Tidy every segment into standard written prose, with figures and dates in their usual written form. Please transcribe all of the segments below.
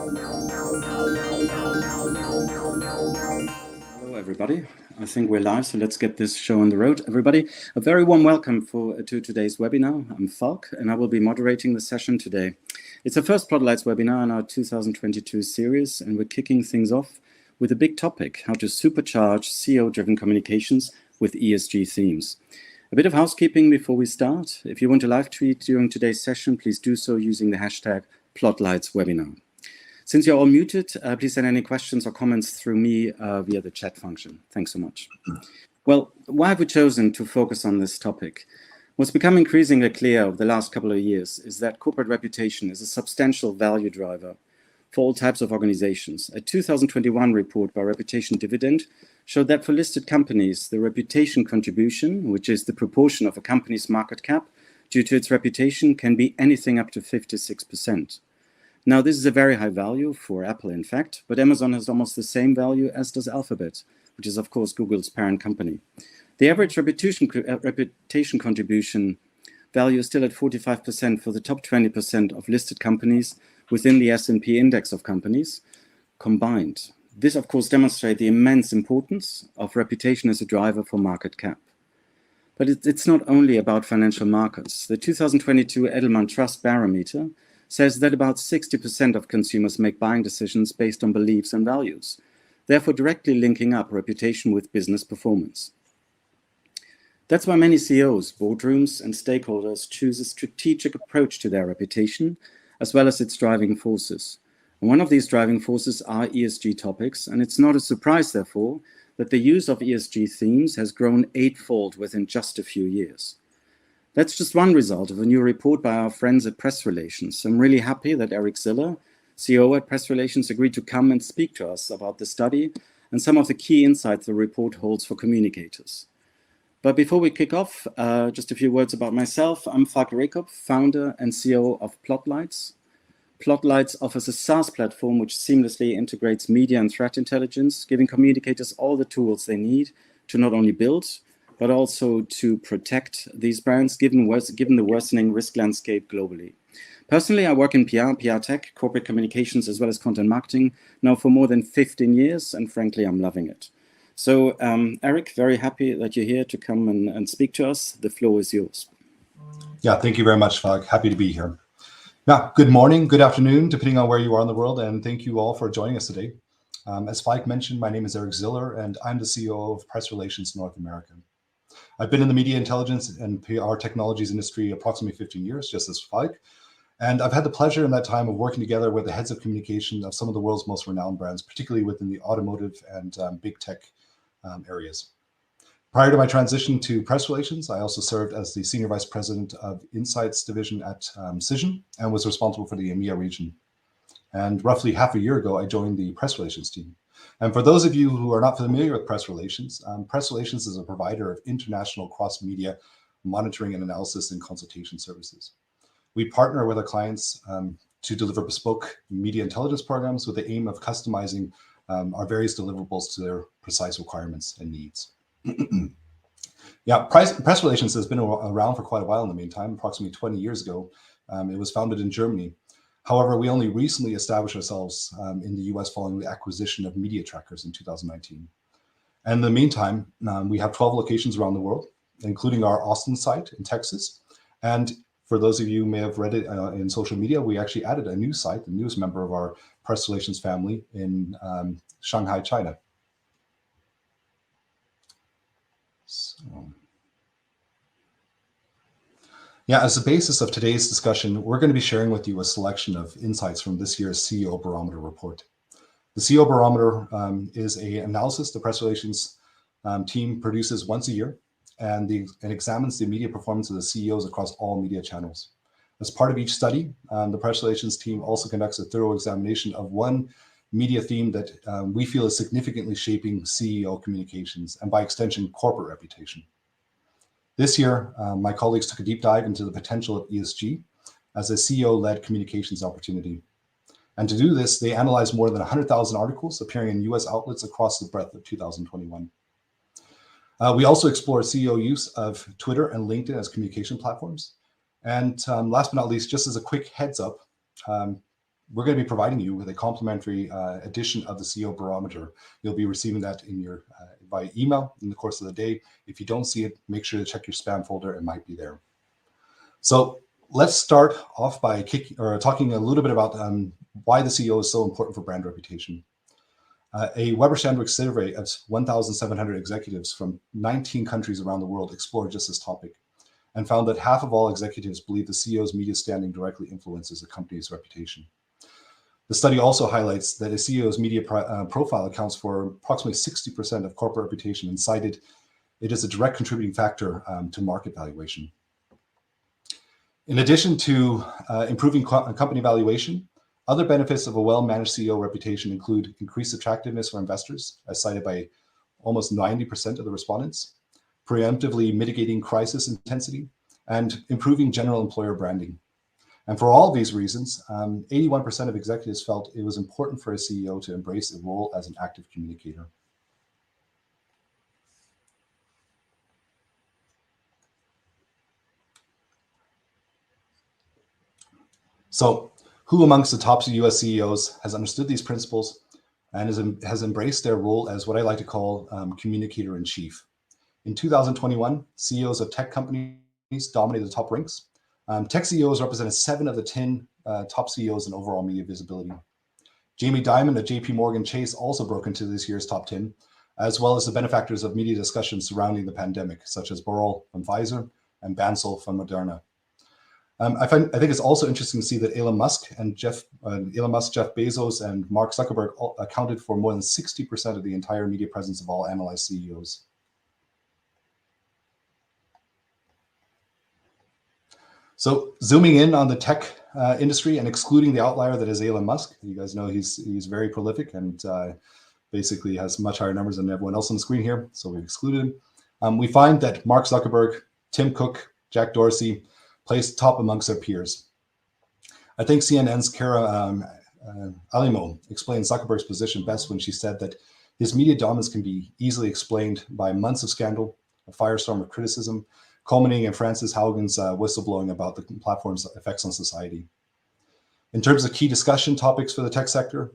Hello, everybody. I think we're live, so let's get this show on the road. Everybody, a very warm welcome to today's webinar. I'm Falk, and I will be moderating the session today. It's the first Plotlights webinar in our 2022 series, and we're kicking things off with a big topic: how to supercharge CEO-driven communications with ESG themes. A bit of housekeeping before we start. If you want to live tweet during today's session, please do so using the hashtag #PlotlightsWebinar. Since you're all muted, please send any questions or comments through me via the chat function. Thanks so much. Well, why have we chosen to focus on this topic? What's become increasingly clear over the last couple of years is that corporate reputation is a substantial value driver for all types of organizations. A 2021 report by Reputation Dividend showed that for listed companies, the reputation contribution, which is the proportion of a company's market cap due to its reputation, can be anything up to 56%. Now, this is a very high value for Apple, in fact, but Amazon has almost the same value as does Alphabet, which is, of course, Google's parent company. The average reputation contribution value is still at 45% for the top 20% of listed companies within the S&P index of companies combined. This, of course, demonstrates the immense importance of reputation as a driver for market cap. But it's not only about financial markets. The 2022 Edelman Trust Barometer says that about 60% of consumers make buying decisions based on beliefs and values, therefore directly linking up reputation with business performance. That's why many CEOs, boardrooms, and stakeholders choose a strategic approach to their reputation, as well as its driving forces. And one of these driving forces are ESG topics, and it's not a surprise, therefore, that the use of ESG themes has grown eightfold within just a few years. That's just one result of a new report by our friends at Pressrelations. I'm really happy that Eric Ziller, CEO at Pressrelations, agreed to come and speak to us about the study and some of the key insights the report holds for communicators. But before we kick off, just a few words about myself. I'm Falk Rehkopf, founder and CEO of Plotlights. Plotlights offers a SaaS platform which seamlessly integrates media and threat intelligence, giving communicators all the tools they need to not only build, but also to protect these brands given the worsening risk landscape globally. Personally, I work in PR tech, corporate communications, as well as content marketing now for more than 15 years, and frankly, I'm loving it. So, Eric, very happy that you're here to come and speak to us. The floor is yours. Yeah, thank you very much, Falk. Happy to be here. Now, good morning, good afternoon, depending on where you are in the world, and thank you all for joining us today. As Falk mentioned, my name is Eric Ziller, and I'm the CEO of Pressrelations North America. I've been in the media intelligence and PR technologies industry approximately 15 years, just as Falk. And I've had the pleasure in that time of working together with the heads of communication of some of the world's most renowned brands, particularly within the automotive and big tech areas. Prior to my transition to Pressrelations, I also served as the Senior Vice President of Insights Division at Cision and was responsible for the EMEA region. And roughly half a year ago, I joined the Pressrelations team. And for those of you who are not familiar with Pressrelations, Pressrelations is a provider of international cross-media monitoring and analysis and consultation services. We partner with our clients to deliver bespoke media intelligence programs with the aim of customizing our various deliverables to their precise requirements and needs. Yeah, Pressrelations has been around for quite a while in the meantime, approximately 20 years ago. It was founded in Germany. However, we only recently established ourselves in the US following the acquisition of Media Trackers in 2019. And in the meantime, we have 12 locations around the world, including our Austin site in Texas. And for those of you who may have read it in social media, we actually added a new site, the newest member of our Pressrelations family in Shanghai, China. So, yeah, as the basis of today's discussion, we're going to be sharing with you a selection of insights from this year's CEO Barometer report. The CEO Barometer is an analysis the Pressrelations team produces once a year and examines the media performance of the CEOs across all media channels. As part of each study, the Pressrelations team also conducts a thorough examination of one media theme that we feel is significantly shaping CEO communications and by extension, corporate reputation. This year, my colleagues took a deep dive into the potential of ESG as a CEO-led communications opportunity. And to do this, they analyzed more than 100,000 articles appearing in US outlets across the breadth of 2021. We also explored CEO use of Twitter and LinkedIn as communication platforms. And last but not least, just as a quick heads up, we're going to be providing you with a complimentary edition of the CEO Barometer. You'll be receiving that in your by email in the course of the day. If you don't see it, make sure to check your spam folder. It might be there. So let's start off by talking a little bit about why the CEO is so important for brand reputation. A Weber Shandwick survey of 1,700 executives from 19 countries around the world explored just this topic and found that half of all executives believe the CEO's media standing directly influences a company's reputation. The study also highlights that a CEO's media profile accounts for approximately 60% of corporate reputation and cited it as a direct contributing factor to market valuation. In addition to improving company valuation, other benefits of a well-managed CEO reputation include increased attractiveness for investors, as cited by almost 90% of the respondents, preemptively mitigating crisis intensity, and improving general employer branding. And for all of these reasons, 81% of executives felt it was important for a CEO to embrace a role as an active communicator. So, who amongst the top US CEOs has understood these principles and has embraced their role as what I like to call communicator-in-chief? In 2021, CEOs of tech companies dominated the top ranks. Tech CEOs represented 7 of the 10 top CEOs in overall media visibility. Jamie Dimon of JP Morgan Chase also broke into this year's top 10, as well as the benefactors of media discussions surrounding the pandemic, such as Burrell from Pfizer and Bansal from Moderna. I think it's also interesting to see that Elon Musk, Jeff Bezos, and Mark Zuckerberg accounted for more than 60% of the entire media presence of all analyzed CEOs. So zooming in on the tech industry and excluding the outlier that is Elon Musk, you guys know he's very prolific and basically has much higher numbers than everyone else on the screen here, so we've excluded him. We find that Mark Zuckerberg, Tim Cook, Jack Dorsey placed top amongst their peers. I think CNN's Kara Alimo explained Zuckerberg's position best when she said that his media dominance can be easily explained by months of scandal, a firestorm of criticism, culminating in Frances Haugen's whistleblowing about the platform's effects on society. In terms of key discussion topics for the tech sector,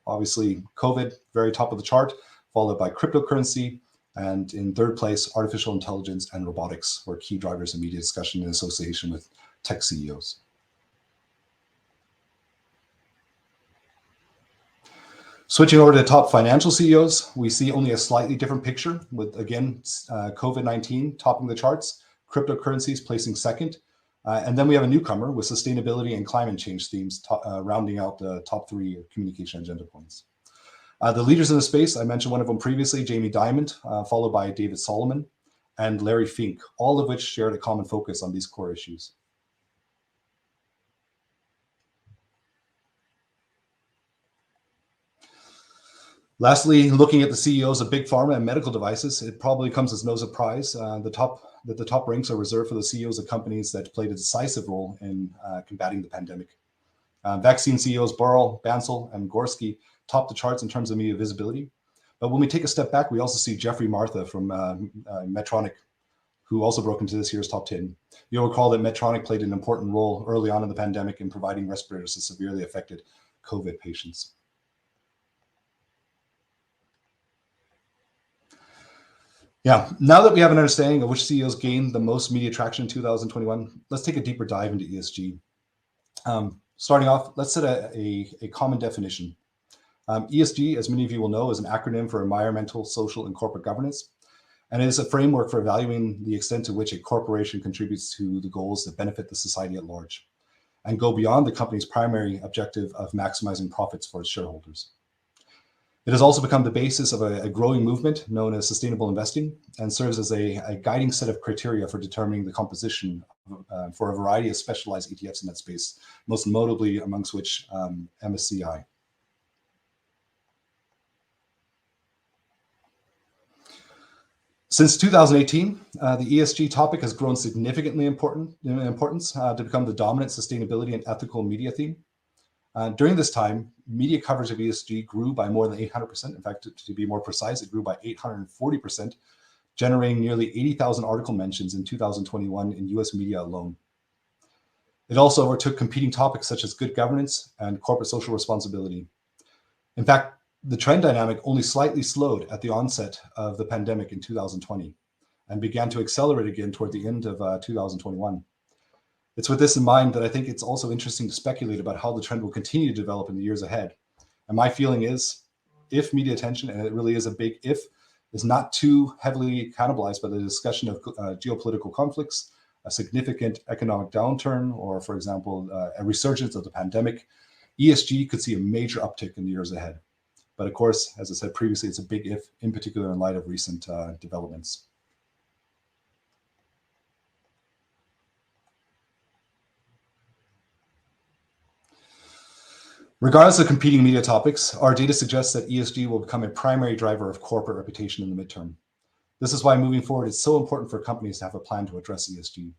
obviously COVID, very top of the chart, followed by cryptocurrency, and in third place, artificial intelligence and robotics were key drivers of media discussion in association with tech CEOs. Switching over to top financial CEOs, we see only a slightly different picture with, again, COVID-19 topping the charts, cryptocurrencies placing second, and then we have a newcomer with sustainability and climate change themes rounding out the top 3 communication agenda points. The leaders in the space, I mentioned one of them previously, Jamie Dimon, followed by David Solomon and Larry Fink, all of which shared a common focus on these core issues. Lastly, looking at the CEOs of big pharma and medical devices, it probably comes as no surprise the top ranks are reserved for the CEOs of companies that played a decisive role in combating the pandemic. Vaccine CEOs Burrell, Bansal, and Gorski top the charts in terms of media visibility. But when we take a step back, we also see Jeffrey Martha from Medtronic, who also broke into this year's top 10. You'll recall that Medtronic played an important role early on in the pandemic in providing respirators to severely affected COVID patients. Yeah, now that we have an understanding of which CEOs gained the most media traction in 2021, let's take a deeper dive into ESG. Starting off, let's set a common definition. ESG, as many of you will know, is an acronym for environmental, social, and corporate governance, and it is a framework for evaluating the extent to which a corporation contributes to the goals that benefit the society at large and go beyond the company's primary objective of maximizing profits for its shareholders. It has also become the basis of a growing movement known as sustainable investing and serves as a guiding set of criteria for determining the composition for a variety of specialized ETFs in that space, most notably amongst which MSCI. Since 2018, the ESG topic has grown significantly in importance to become the dominant sustainability and ethical media theme. During this time, media coverage of ESG grew by more than 800%. In fact, to be more precise, it grew by 840%, generating nearly 80,000 article mentions in 2021 in US media alone. It also overtook competing topics such as good governance and corporate social responsibility. In fact, the trend dynamic only slightly slowed at the onset of the pandemic in 2020 and began to accelerate again toward the end of 2021. It's with this in mind that I think it's also interesting to speculate about how the trend will continue to develop in the years ahead. And my feeling is, if media attention, and it really is a big if, is not too heavily cannibalized by the discussion of geopolitical conflicts, a significant economic downturn, or for example, a resurgence of the pandemic, ESG could see a major uptick in the years ahead. But of course, as I said previously, it's a big if, in particular in light of recent developments. Regardless of competing media topics, our data suggests that ESG will become a primary driver of corporate reputation in the midterm. This is why moving forward, it's so important for companies to have a plan to address ESG.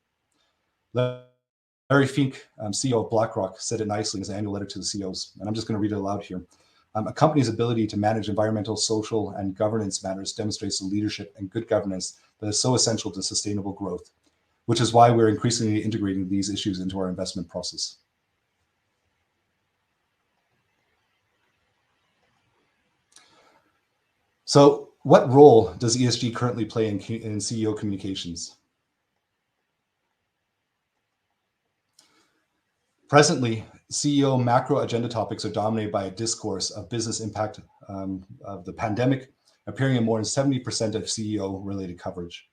Larry Fink, CEO of BlackRock, said it nicely in his annual letter to the CEOs, and I'm just going to read it aloud here. A company's ability to manage environmental, social, and governance matters demonstrates the leadership and good governance that is so essential to sustainable growth, which is why we're increasingly integrating these issues into our investment process. So what role does ESG currently play in CEO communications? Presently, CEO macro agenda topics are dominated by a discourse of business impact of the pandemic, appearing in more than 70% of CEO-related coverage,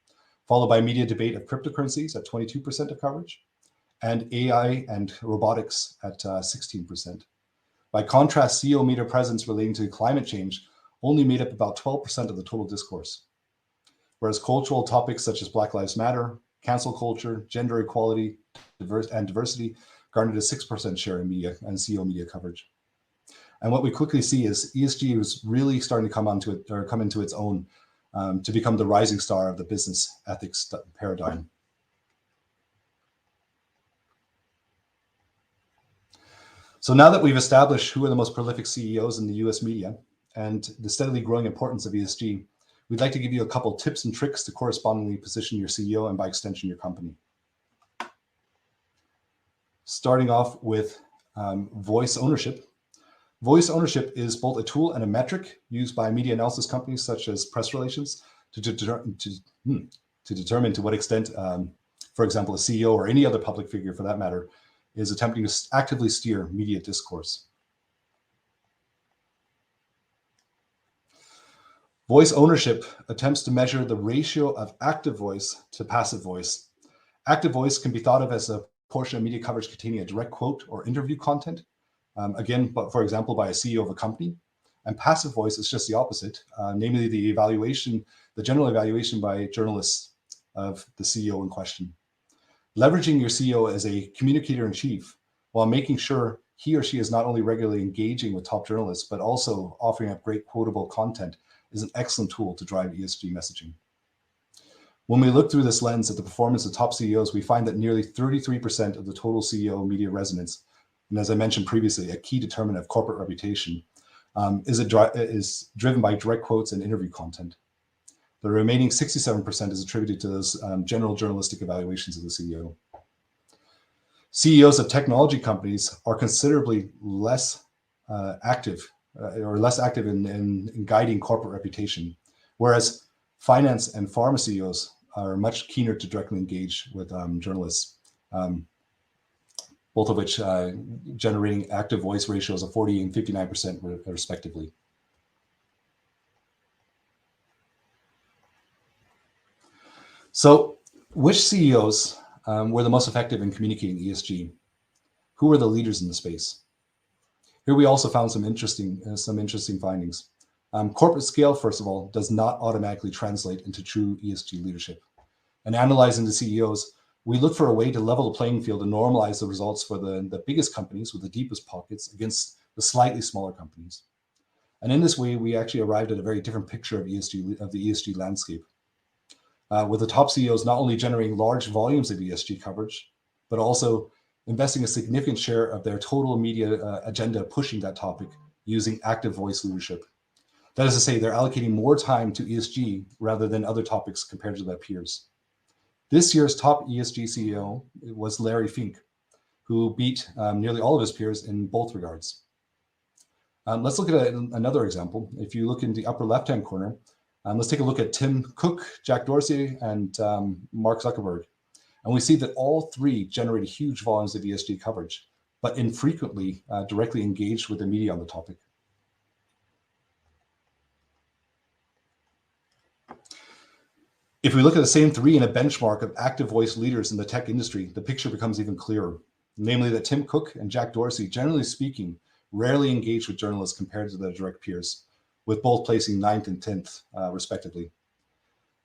followed by media debate of cryptocurrencies at 22% of coverage, and AI and robotics at 16%. By contrast, CEO media presence relating to climate change only made up about 12% of the total discourse, whereas cultural topics such as Black Lives Matter, cancel culture, gender equality, and diversity garnered a 6% share in media and CEO media coverage. And what we quickly see is ESG is really starting to come into its own to become the rising star of the business ethics paradigm. So now that we've established who are the most prolific CEOs in the US media and the steadily growing importance of ESG, we'd like to give you a couple tips and tricks to correspondingly position your CEO and by extension your company. Starting off with voice ownership. Voice ownership is both a tool and a metric used by media analysis companies such as pressrelations to determine to what extent, for example, a CEO or any other public figure for that matter, is attempting to actively steer media discourse. Voice ownership attempts to measure the ratio of active voice to passive voice. Active voice can be thought of as a portion of media coverage containing a direct quote or interview content, but for example, by a CEO of a company. And passive voice is just the opposite, namely the general evaluation by journalists of the CEO in question. Leveraging your CEO as a communicator in chief while making sure he or she is not only regularly engaging with top journalists, but also offering up great quotable content is an excellent tool to drive ESG messaging. When we look through this lens at the performance of top CEOs, we find that nearly 33% of the total CEO media resonance, and as I mentioned previously, a key determinant of corporate reputation, is driven by direct quotes and interview content. The remaining 67% is attributed to those general journalistic evaluations of the CEO. CEOs of technology companies are considerably less active in guiding corporate reputation, whereas finance and pharma CEOs are much keener to directly engage with journalists, both of which generating active voice ratios of 40 and 59% respectively. So which CEOs were the most effective in communicating ESG? Who were the leaders in the space? Here we also found some interesting findings. Corporate scale, first of all, does not automatically translate into true ESG leadership. And analyzing the CEOs, we look for a way to level the playing field and normalize the results for the biggest companies with the deepest pockets against the slightly smaller companies. And in this way, we actually arrived at a very different picture of the ESG landscape. With the top CEOs not only generating large volumes of ESG coverage, but also investing a significant share of their total media agenda pushing that topic using active voice leadership. That is to say, they're allocating more time to ESG rather than other topics compared to their peers. This year's top ESG CEO was Larry Fink, who beat nearly all of his peers in both regards. Let's look at another example. If you look in the upper left-hand corner, let's take a look at Tim Cook, Jack Dorsey, and Mark Zuckerberg. And we see that all three generate huge volumes of ESG coverage, but infrequently directly engaged with the media on the topic. If we look at the same three in a benchmark of active voice leaders in the tech industry, the picture becomes even clearer. Namely that Tim Cook and Jack Dorsey, generally speaking, rarely engage with journalists compared to their direct peers, with both placing 9th and 10th, respectively.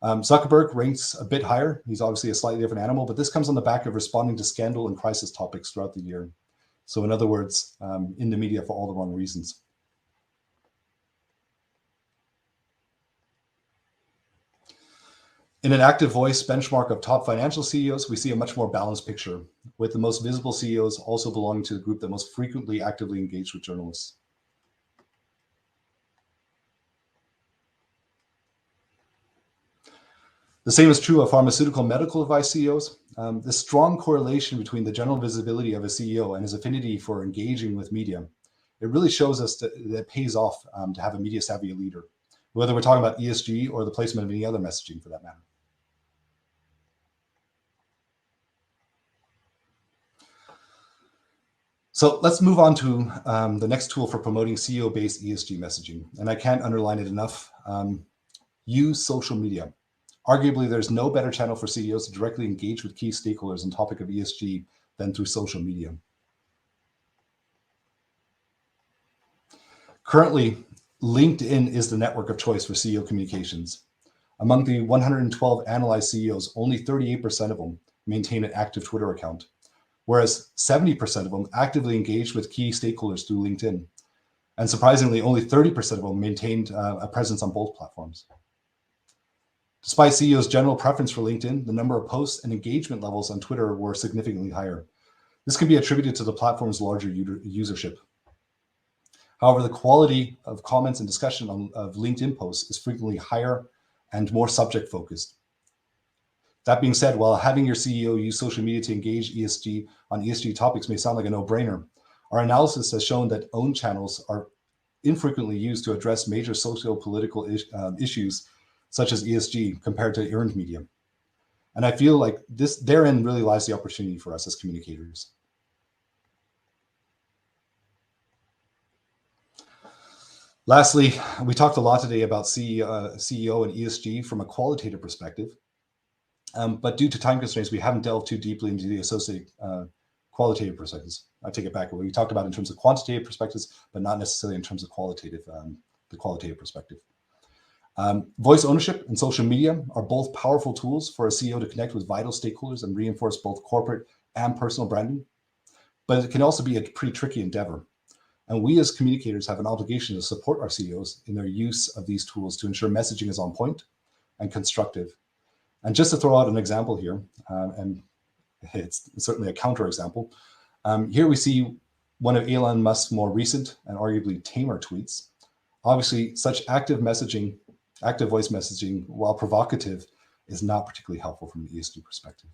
Zuckerberg ranks a bit higher. He's obviously a slightly different animal, but this comes on the back of responding to scandal and crisis topics throughout the year. So in other words, in the media for all the wrong reasons. In an active voice benchmark of top financial CEOs, we see a much more balanced picture, with the most visible CEOs also belonging to the group that most frequently actively engaged with journalists. The same is true of pharmaceutical medical device CEOs. The strong correlation between the general visibility of a CEO and his affinity for engaging with media, it really shows us that it pays off to have a media-savvy leader, whether we're talking about ESG or the placement of any other messaging for that matter. So let's move on to the next tool for promoting CEO-based ESG messaging. And I can't underline it enough. Use social media. Arguably, there's no better channel for CEOs to directly engage with key stakeholders on the topic of ESG than through social media. Currently, LinkedIn is the network of choice for CEO communications. Among the 112 analyzed CEOs, only 38% of them maintain an active Twitter account, whereas 70% of them actively engage with key stakeholders through LinkedIn. And surprisingly, only 30% of them maintained a presence on both platforms. Despite CEOs' general preference for LinkedIn, the number of posts and engagement levels on Twitter were significantly higher. This can be attributed to the platform's larger usership. However, the quality of comments and discussion of LinkedIn posts is frequently higher and more subject-focused. That being said, while having your CEO use social media to engage on ESG topics may sound like a no-brainer, our analysis has shown that own channels are infrequently used to address major socio-political issues such as ESG compared to earned media. And I feel like therein really lies the opportunity for us as communicators. Lastly, we talked a lot today about CEO and ESG from a qualitative perspective. But due to time constraints, we haven't delved too deeply into the associated qualitative perspectives. I take it back. We talked about it in terms of quantitative perspectives, but not necessarily in terms of the qualitative perspective. Voice ownership and social media are both powerful tools for a CEO to connect with vital stakeholders and reinforce both corporate and personal branding. But it can also be a pretty tricky endeavor. And we as communicators have an obligation to support our CEOs in their use of these tools to ensure messaging is on point and constructive. And just to throw out an example here, and it's certainly a counterexample, here we see one of Elon Musk's more recent and arguably tamer tweets. Obviously, such active voice messaging, while provocative, is not particularly helpful from an ESG perspective.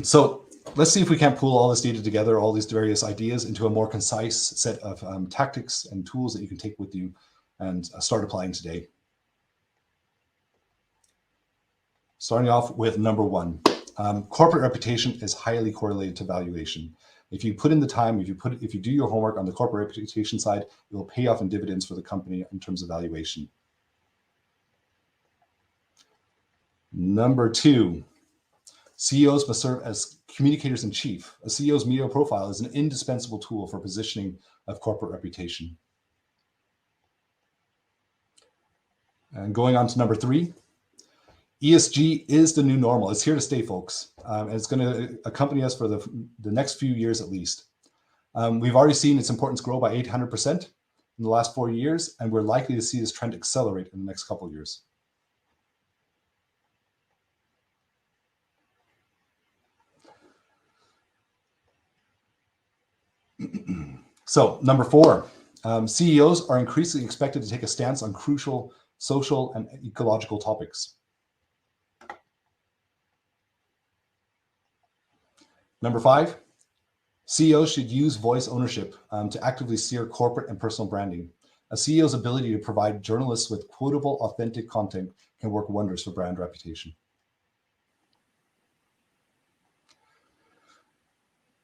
So let's see if we can't pull all this data together, all these various ideas into a more concise set of tactics and tools that you can take with you and start applying today. Starting off with number one, corporate reputation is highly correlated to valuation. If you put in the time, if you do your homework on the corporate reputation side, it will pay off in dividends for the company in terms of valuation. Number two, CEOs must serve as communicators in chief. A CEO's media profile is an indispensable tool for positioning of corporate reputation. And going on to number three, ESG is the new normal. It's here to stay, folks. And it's going to accompany us for the next few years at least. We've already seen its importance grow by 800% in the last 4 years, and we're likely to see this trend accelerate in the next couple of years. So number four, CEOs are increasingly expected to take a stance on crucial social, and ecological topics. Number 5, CEOs should use voice ownership to actively steer corporate and personal branding. A CEO's ability to provide journalists with quotable, authentic content can work wonders for brand reputation.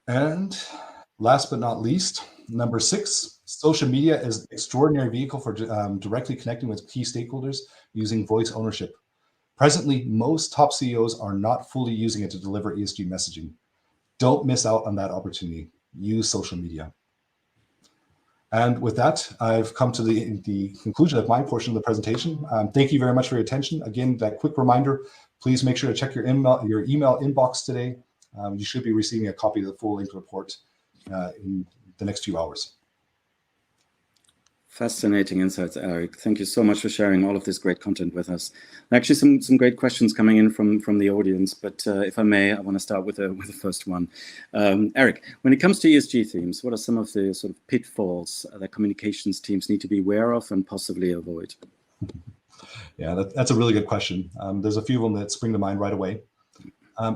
And last but not least, number 6, social media is an extraordinary vehicle for directly connecting with key stakeholders using voice ownership. Presently, most top CEOs are not fully using it to deliver ESG messaging. Don't miss out on that opportunity. Use social media. And with that, I've come to the conclusion of my portion of the presentation. Thank you very much for your attention. Again, that quick reminder, please make sure to check your email inbox today. You should be receiving a copy of the full length report in the next few hours. Fascinating insights, Eric. Thank you so much for sharing all of this great content with us. Actually, some great questions coming in from the audience, but if I may, I want to start with the first one. Eric, when it comes to ESG themes, what are some of the sort of pitfalls that communications teams need to be aware of and possibly avoid? Yeah, that's a really good question. There's a few of them that spring to mind right away.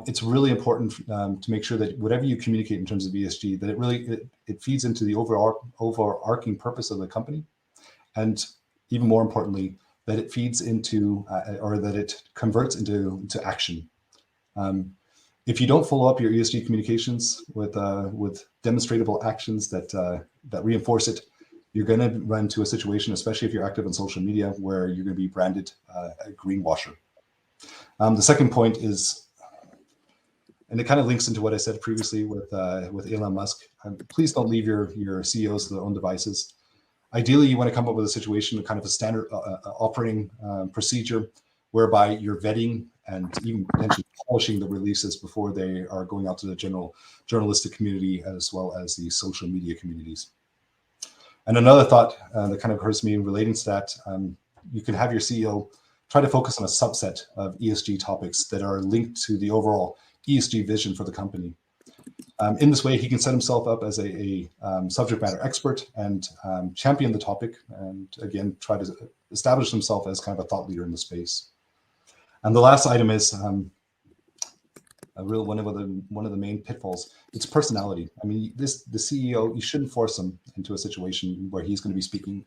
It's really important to make sure that whatever you communicate in terms of ESG, that it feeds into the overarching purpose of the company, and even more importantly, that it feeds into or that it converts into action. If you don't follow up your ESG communications with demonstrable actions that reinforce it, you're going to run into a situation, especially if you're active on social media, where you're going to be branded a greenwasher. The second point is, and it kind of links into what I said previously with Elon Musk. Please don't leave your CEOs to their own devices. Ideally, you want to come up with a situation, kind of a standard operating procedure, whereby you're vetting and even potentially polishing the releases before they are going out to the general journalistic community, as well as the social media communities. And another thought that kind of occurs to me relating to that, you can have your CEO try to focus on a subset of ESG topics that are linked to the overall ESG vision for the company. In this way, he can set himself up as a subject matter expert and champion the topic, and again, try to establish himself as kind of a thought leader in the space. And the last item is one of the main pitfalls. It's personality. I mean, the CEO, you shouldn't force him into a situation where he's going to be speaking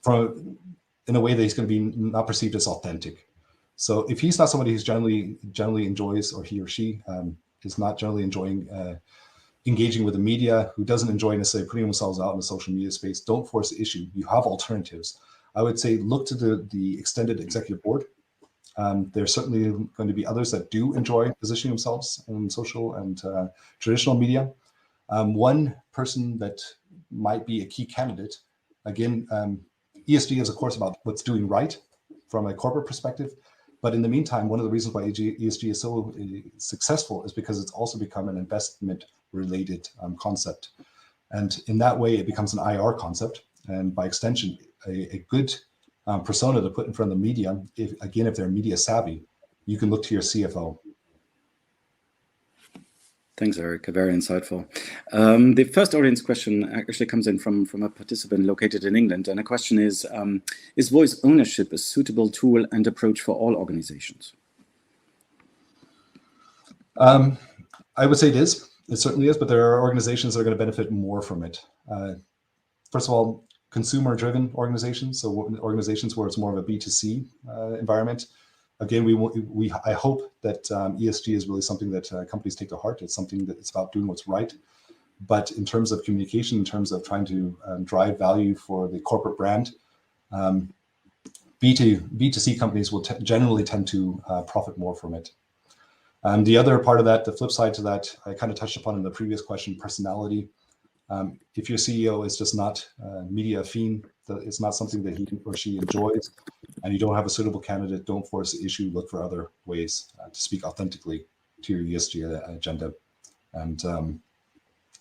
in a way that he's going to be not perceived as authentic. So if he's not somebody who's generally enjoys, or he or she is not generally enjoying engaging with the media, who doesn't enjoy necessarily putting themselves out in the social media space, don't force the issue. You have alternatives. I would say look to the extended executive board. There's certainly going to be others that do enjoy positioning themselves in social and traditional media. One person that might be a key candidate, again, ESG is of course about what's doing right from a corporate perspective. But in the meantime, one of the reasons why ESG is so successful is because it's also become an investment-related concept. And in that way, it becomes an IR concept. And by extension, a good persona to put in front of the media, if they're media savvy, you can look to your CFO. Thanks, Eric. Very insightful. The first audience question actually comes in from a participant located in England. And the question is voice ownership a suitable tool and approach for all organizations? I would say it is. It certainly is, but there are organizations that are going to benefit more from it. First of all, consumer-driven organizations, so organizations where it's more of a B2C environment. Again, I hope that ESG is really something that companies take to heart. It's something that it's about doing what's right. But in terms of communication, in terms of trying to drive value for the corporate brand, B2C companies will generally tend to profit more from it. The other part of that, the flip side to that, I kind of touched upon in the previous question, personality. If your CEO is just not media affine, it's not something that he or she enjoys, and you don't have a suitable candidate, don't force the issue, look for other ways to speak authentically to your ESG agenda. And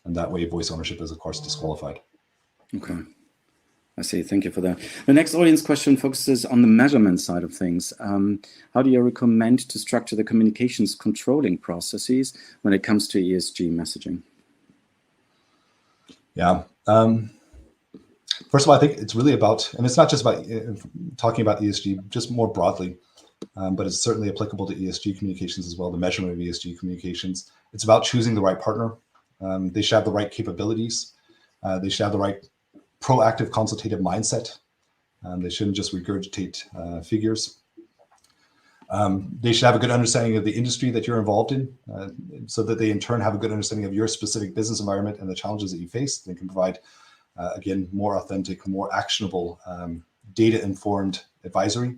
that way, voice ownership is, of course, disqualified. Okay. I see. Thank you for that. The next audience question focuses on the measurement side of things. How do you recommend to structure the communications controlling processes when it comes to ESG messaging? Yeah. First of all, I think it's really about, and it's not just about talking about ESG, just more broadly, but it's certainly applicable to ESG communications as well, the measurement of ESG communications. It's about choosing the right partner. They should have the right capabilities. They should have the right proactive consultative mindset. They shouldn't just regurgitate figures. They should have a good understanding of the industry that you're involved in, so that they in turn have a good understanding of your specific business environment and the challenges that you face. They can provide, again, more authentic, more actionable, data-informed advisory.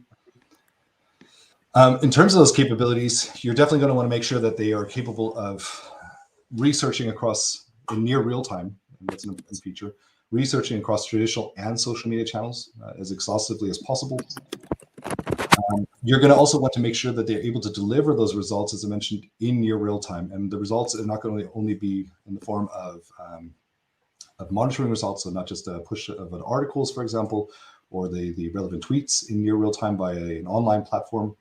In terms of those capabilities, you're definitely going to want to make sure that they are capable of researching across, in near real time, and that's an feature, researching across traditional and social media channels as exhaustively as possible. You're going to also want to make sure that they're able to deliver those results, as I mentioned, in near real time. And the results are not going to only be in the form of monitoring results, so not just a push of articles, for example, or the relevant tweets in near real time by an online platform,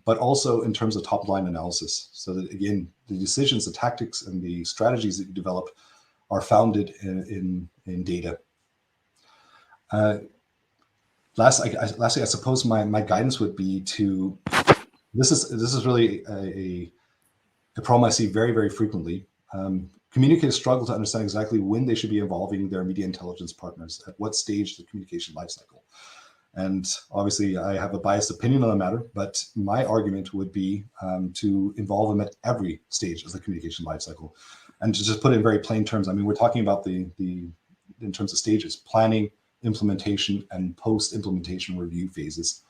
but also in terms of top-line analysis. So that, again, the decisions, the tactics, and the strategies that you develop are founded in data. Lastly, I suppose my guidance would be to, this is really a problem I see very, very frequently. Communicators struggle to understand exactly when they should be involving their media intelligence partners, at what stage of the communication lifecycle. And obviously I have a biased opinion on the matter, but my argument would be to involve them at every stage of the communication lifecycle. And to just put it in very plain terms, I mean, we're talking about in terms of stages: planning, implementation, and post-implementation review phases.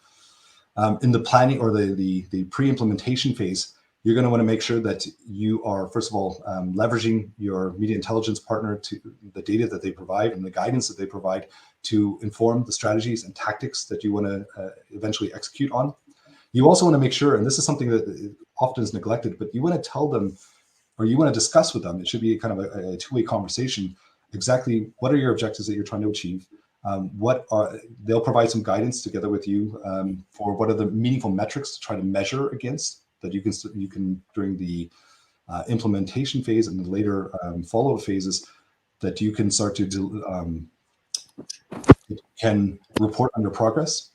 In the planning or the pre-implementation phase, you're going to want to make sure that you are, first of all, leveraging your media intelligence partner to the data that they provide and the guidance that they provide to inform the strategies and tactics that you want to eventually execute on. You also want to make sure, and this is something that often is neglected, but you want to tell them, or you want to discuss with them, it should be kind of a two-way conversation, exactly what are your objectives that you're trying to achieve. They'll provide some guidance together with you for what are the meaningful metrics to try to measure against that you can during the implementation phase and the later follow-up phases, that you can start to can report on your progress.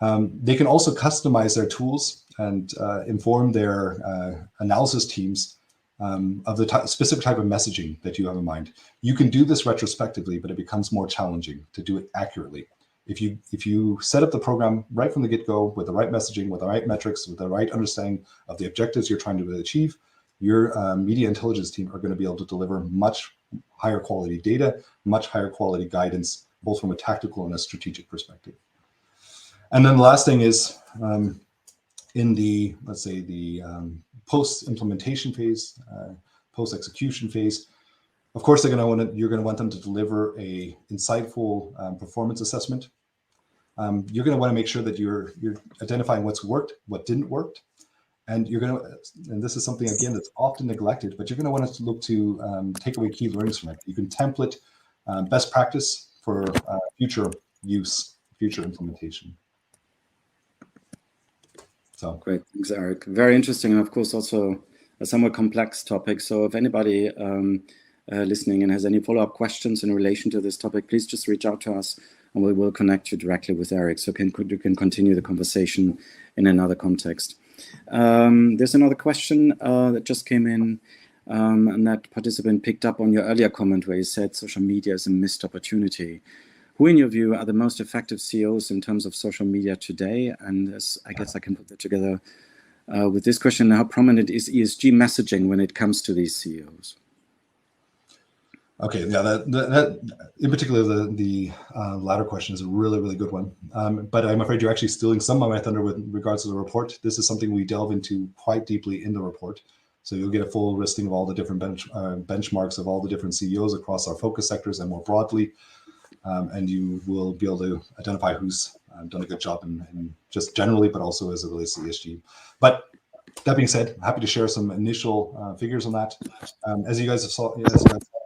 They can also customize their tools and inform their analysis teams of the specific type of messaging that you have in mind. You can do this retrospectively, but it becomes more challenging to do it accurately. If you set up the program right from the get-go with the right messaging, with the right metrics, with the right understanding of the objectives you're trying to achieve, your media intelligence team are going to be able to deliver much higher quality data, much higher quality guidance, both from a tactical and a strategic perspective. And then the last thing is in the, let's say, the post-implementation phase, post-execution phase, of course, you're going to want them to deliver a insightful performance assessment. You're going to want to make sure that you're identifying what's worked, what didn't work, and you're going to, and this is something again that's often neglected, but you're going to want to look to take away key learnings from it. You can template best practice for future use, future implementation. So great, thanks, Eric. Very interesting, and of course also a somewhat complex topic. So if anybody listening and has any follow-up questions in relation to this topic, please just reach out to us and we will connect you directly with Eric so you can continue the conversation in another context. There's another question that just came in, and that participant picked up on your earlier comment where you said social media is a missed opportunity. Who, in your view, are the most effective CEOs in terms of social media today? And I guess I can put that together with this question: how prominent is ESG messaging when it comes to these CEOs? Okay, yeah, that in particular, the latter question is a really, really good one. But I'm afraid you're actually stealing some of my thunder with regards to the report. This is something we delve into quite deeply in the report. So you'll get a full listing of all the different benchmarks of all the different CEOs across our focus sectors and more broadly. And you will be able to identify who's done a good job in just generally, but also as it relates to ESG. But that being said, happy to share some initial figures on that. As you guys saw a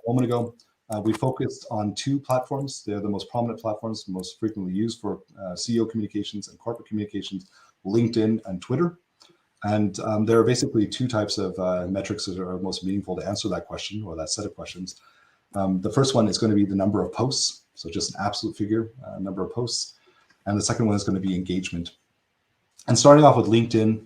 moment ago, we focused on two platforms. They're the most prominent platforms, most frequently used for CEO communications and corporate communications: LinkedIn and Twitter. And there are basically two types of metrics that are most meaningful to answer that question or that set of questions. The first one is going to be the number of posts. So just an absolute figure, number of posts. And the second one is going to be engagement. And starting off with LinkedIn,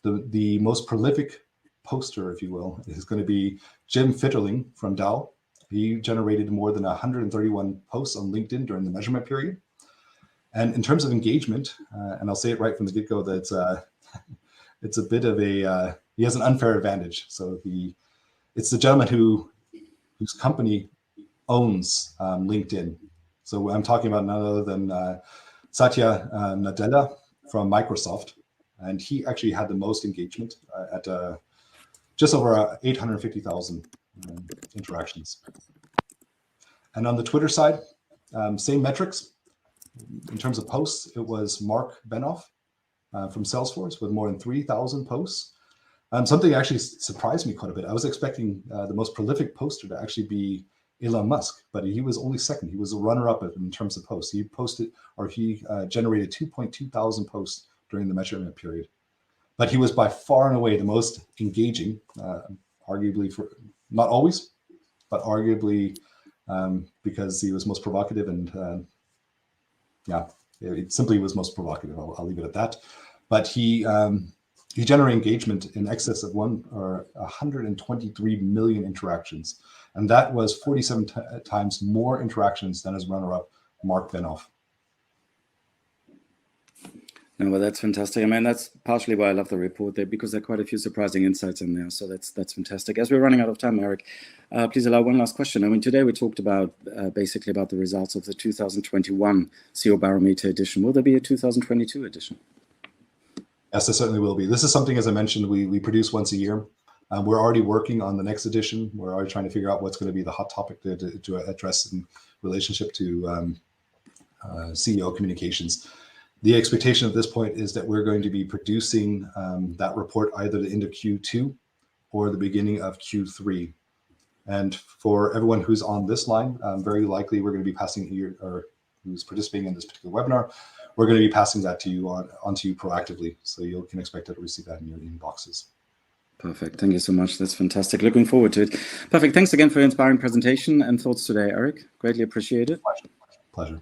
the most prolific poster, if you will, is going to be Jim Fitterling from Dow. He generated more than 131 posts on LinkedIn during the measurement period. And in terms of engagement, and I'll say it right from the get-go, that it's a bit of a, he has an unfair advantage. So it's the gentleman whose company owns LinkedIn. So I'm talking about none other than Satya Nadella from Microsoft. And he actually had the most engagement at just over 850,000 interactions. And on the Twitter side, same metrics. In terms of posts, it was Mark Benoff from Salesforce with more than 3,000 posts. Something actually surprised me quite a bit. I was expecting the most prolific poster to actually be Elon Musk, but he was only second. He was a runner-up in terms of posts. He generated 2.2 thousand posts during the measurement period. But he was by far and away the most engaging, arguably not always, but arguably because he was most provocative and it simply was most provocative. I'll leave it at that. But he generated engagement in excess of 123 million interactions. And that was 47 times more interactions than his runner-up, Mark Benoff. No, well, that's fantastic. I mean, that's partially why I love the report there, because there are quite a few surprising insights in there. So that's fantastic. As we're running out of time, Eric, please allow one last question. I mean, today we talked about basically about the results of the 2021 CEO Barometer edition. Will there be a 2022 edition? Yes, there certainly will be. This is something, as I mentioned, we produce once a year. We're already working on the next edition. We're already trying to figure out what's going to be the hot topic to address in relationship to CEO communications. The expectation at this point is that we're going to be producing that report either the end of Q2 or the beginning of Q3. And for everyone who's on this line, very likely we're going to be passing here, or who's participating in this particular webinar, we're going to be passing that to you onto you proactively. So you can expect to receive that in your inboxes. Perfect. Thank you so much. That's fantastic. Looking forward to it. Perfect. Thanks again for your inspiring presentation and thoughts today, Eric. Greatly appreciate it. Pleasure.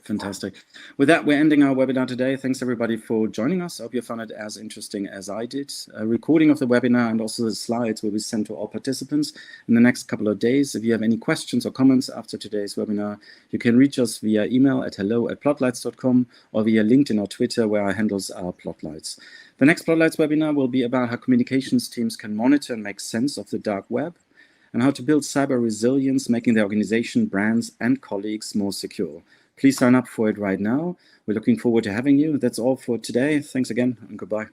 Fantastic. With that, we're ending our webinar today. Thanks everybody for joining us. I hope you found it as interesting as I did. A recording of the webinar and also the slides will be sent to all participants in the next couple of days. If you have any questions or comments after today's webinar, you can reach us via email at hello@plotlights.com or via LinkedIn or Twitter, where our handles are Plotlights. The next Plotlights webinar will be about how communications teams can monitor and make sense of the dark web, and how to build cyber resilience, making the organization, brands, and colleagues more secure. Please sign up for it right now. We're looking forward to having you. That's all for today. Thanks again, and goodbye.